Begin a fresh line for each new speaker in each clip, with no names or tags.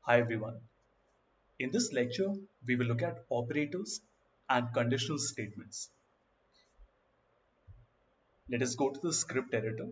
Hi everyone. In this lecture, we will look at operators and conditional statements. Let us go to the script editor.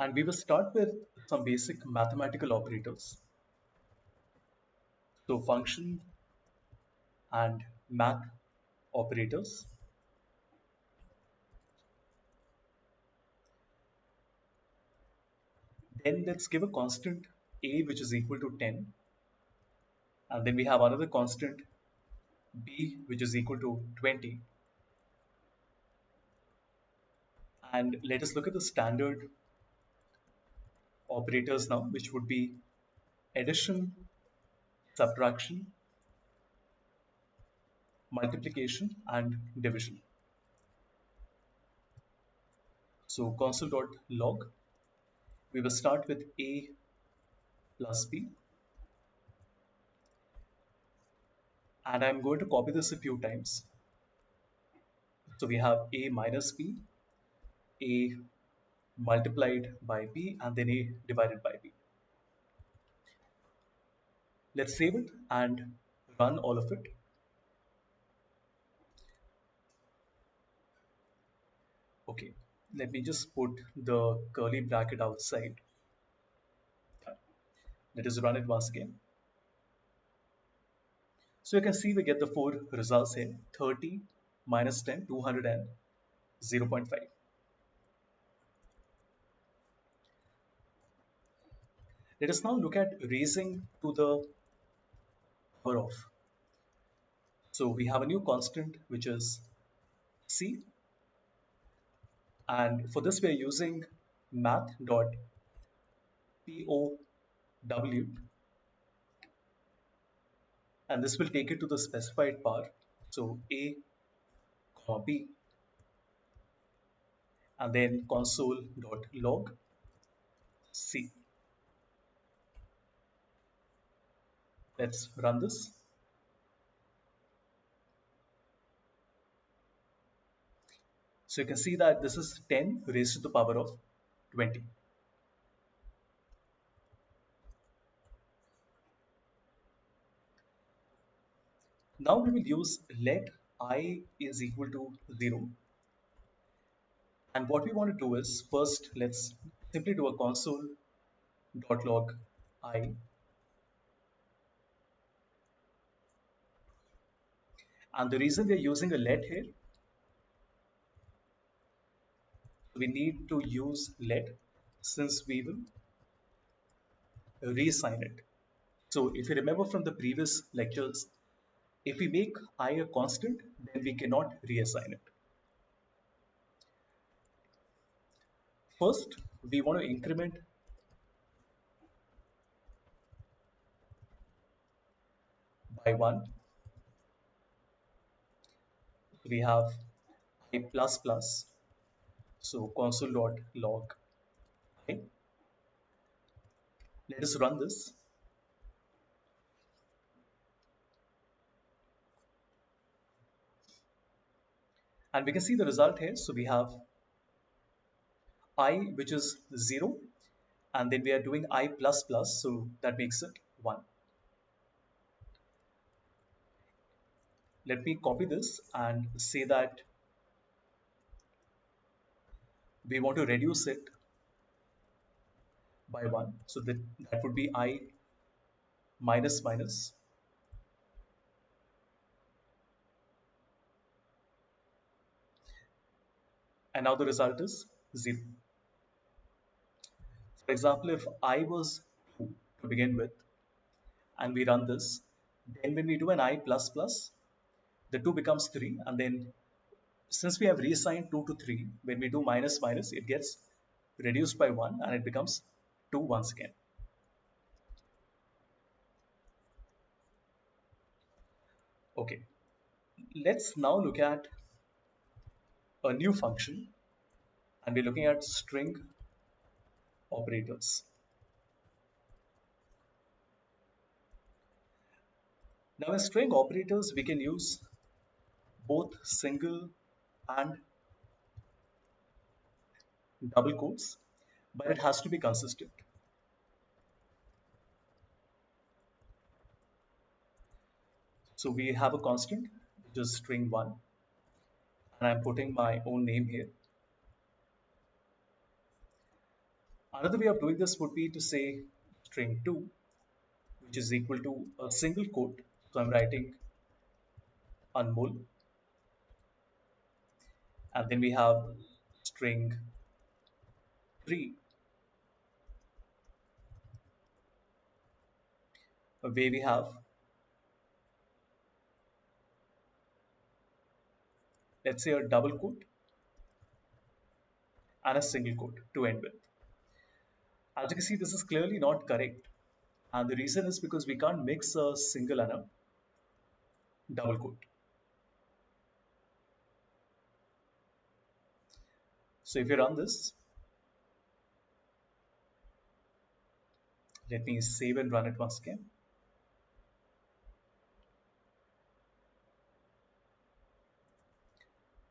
And we will start with some basic mathematical operators. So function and math operators. Then let's give a constant a which is equal to 10. And then we have another constant b which is equal to 20. And let us look at the standard operators now, which would be addition, subtraction, multiplication, and division. So console.log, we will start with a plus b, and I'm going to copy this a few times. So we have a minus b, a multiplied by b, and then a divided by b. Let's save it and run all of it. Okay, let me just put the curly bracket outside. Let us run it once again. So you can see we get the four results here: 30 minus 10, 200 and 0.5. Let us now look at raising to the power of. So we have a new constant which is c, and for this we are using math.pow, and this will take it to the specified power. So a comma b, and then console.log c. Let's run this. So you can see that this is 10 raised to the power of 20. Now we will use let I is equal to 0. And what we want to do is, first let's simply do a console.log I. And the reason we are using a let here, we need to use let since we will reassign it. So if you remember from the previous lectures, if we make I a constant, then we cannot reassign it. First, we want to increment by 1. We have I plus plus. So console.log I. Let us run this. And we can see the result here. So we have I which is 0, and then we are doing I plus plus, so that makes it 1. Let me copy this and say that we want to reduce it by 1. So that would be I minus minus, and now the result is 0. For example, if I was 2 to begin with and we run this, then when we do an I plus plus, the 2 becomes 3, and then since we have reassigned 2 to 3, when we do minus minus, it gets reduced by 1 and it becomes 2 once again. Okay, let's now look at a new function, and we're looking at string operators. Now in string operators, we can use both single and double quotes, but it has to be consistent. So we have a constant, which is string 1, and I'm putting my own name here. Another way of doing this would be to say string 2, which is equal to a single quote. So I'm writing Anmol, and then we have string 3, where we have, let's say, a double quote and a single quote to end with. As you can see, this is clearly not correct. And the reason is because we can't mix a single and a double quote. So if you run this, let me save and run it once again.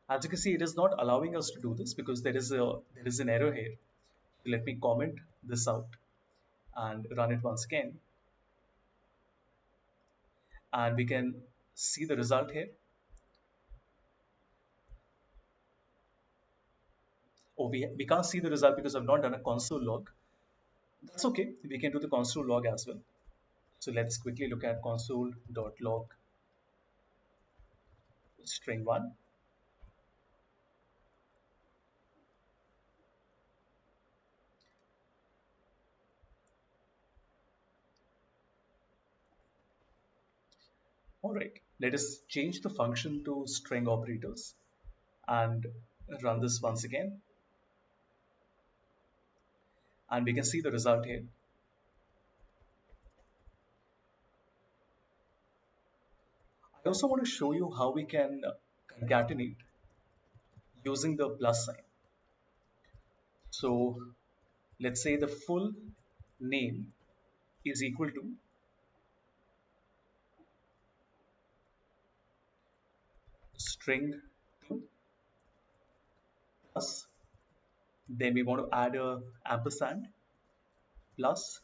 As you can see, it is not allowing us to do this because there is an error here. So let me comment this out and run it once again. And we can see the result here. Oh, we can't see the result because I've not done a console log. That's okay. We can do the console log as well. So let's quickly look at console.log string 1. All right, let us change the function to string operators and run this once again. And we can see the result here. I also want to show you how we can concatenate using the plus sign. So let's say the full name is equal to string 2 plus, then we want to add a ampersand plus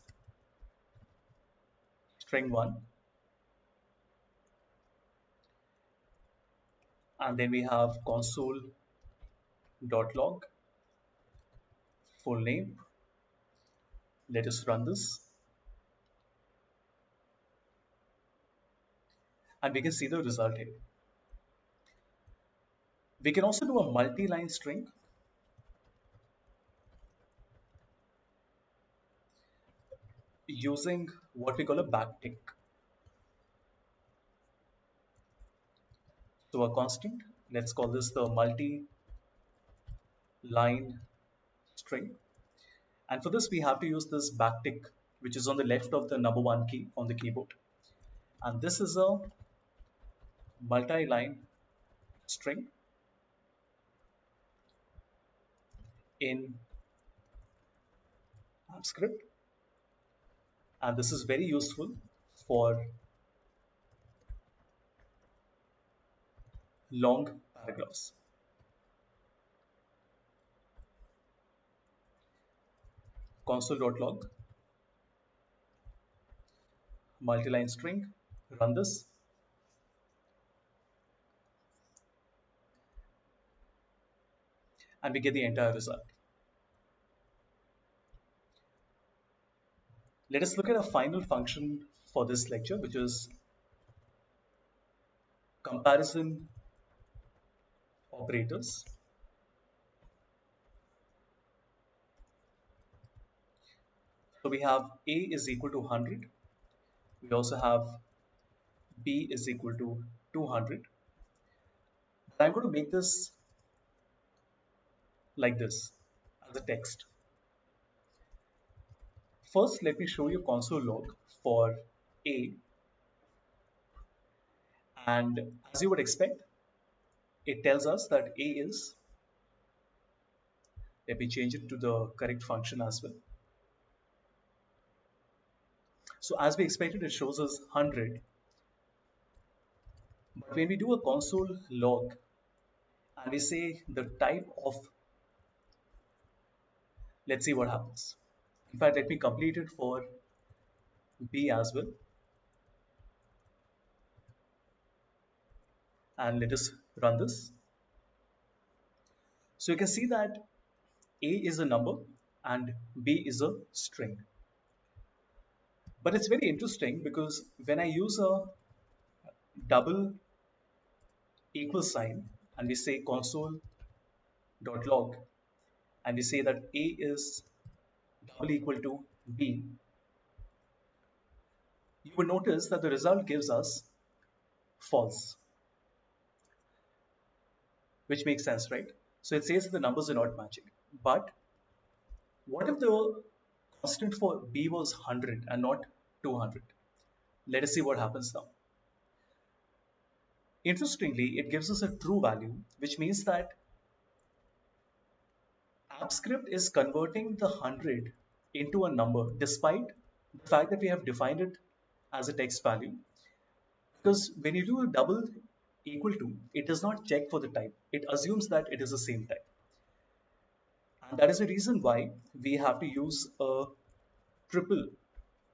string 1, and then we have console.log full name. Let us run this and we can see the result here. We can also do a multi-line string using what we call a backtick. So a constant, let's call this the multi-line string. And for this, we have to use this backtick, which is on the left of the number 1 key on the keyboard. And this is a multi-line string in AppScript. And this is very useful for long paragraphs. Console.log multi-line string, run this. And we get the entire result. Let us look at a final function for this lecture, which is comparison operators. So we have A is equal to 100. We also have B is equal to 200. But I'm going to make this like this as a text. First, let me show you console log for A. And as you would expect, it tells us that A is, let me change it to the correct function as well. So as we expected, it shows us 100. But when we do a console log and we say the type of, let's see what happens. In fact, let me complete it for B as well, and let us run this. So you can see that A is a number and B is a string. But it's very interesting because when I use a double equal sign and we say console.log and we say that A is double equal to B, you will notice that the result gives us false, which makes sense, right? So it says that the numbers are not matching. But what if the constant for B was 100 and not 200? Let us see what happens now. Interestingly, it gives us a true value, which means that AppScript is converting the 100 into a number despite the fact that we have defined it as a text value. Because when you do a double equal to, it does not check for the type. It assumes that it is the same type. And that is the reason why we have to use a triple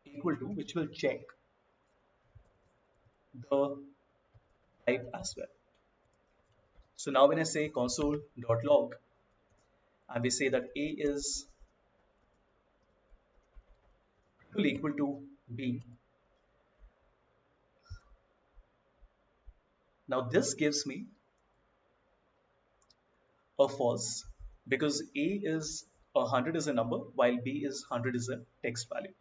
equal to, which will check the type as well. So now when I say console.log and we say that A is triple equal to B, now this gives me a false because A is 100 is a number while B is 100 is a text value.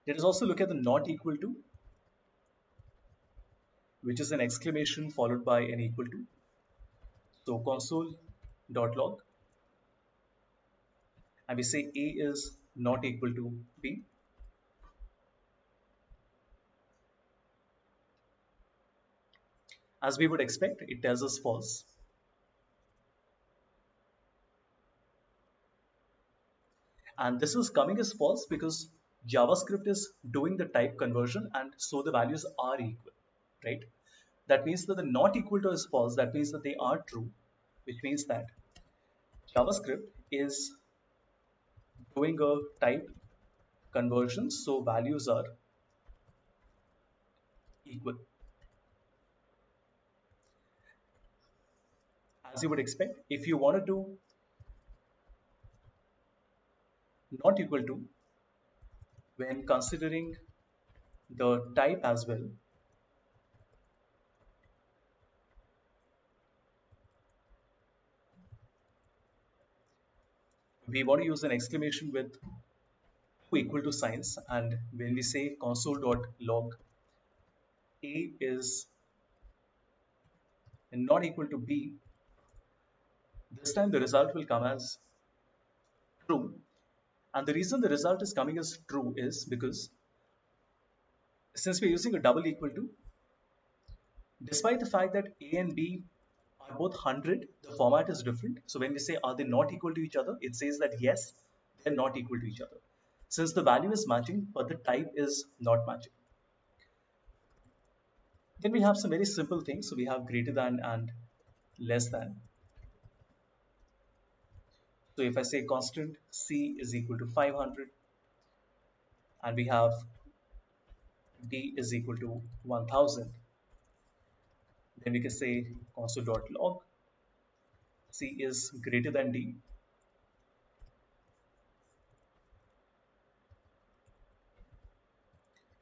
Let us also look at the not equal to, which is an exclamation followed by an equal to. So console.log and we say A is not equal to B. As we would expect, it tells us false. And this is coming as false because JavaScript is doing the type conversion and so the values are equal, right? That means that the not equal to is false. That means that they are true, which means that JavaScript is doing a type conversion, so values are equal. As you would expect, if you want to do not equal to when considering the type as well, we want to use an exclamation with two equal to signs, and when we say console.log A is not equal to B, this time the result will come as true. And the reason the result is coming as true is because since we're using a double equal to, despite the fact that A and B are both 100, the format is different. So when we say are they not equal to each other, it says that yes, they're not equal to each other. Since the value is matching, but the type is not matching. Then we have some very simple things. So we have greater than and less than. So if I say constant C is equal to 500 and we have D is equal to 1000, then we can say console.log C is greater than D.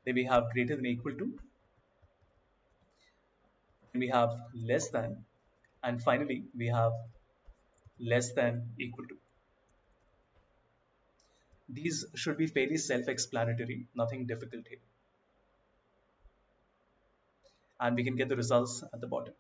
Then we have greater than equal to, then we have less than, and finally we have less than equal to. These should be fairly self-explanatory, nothing difficult here. And we can get the results at the bottom.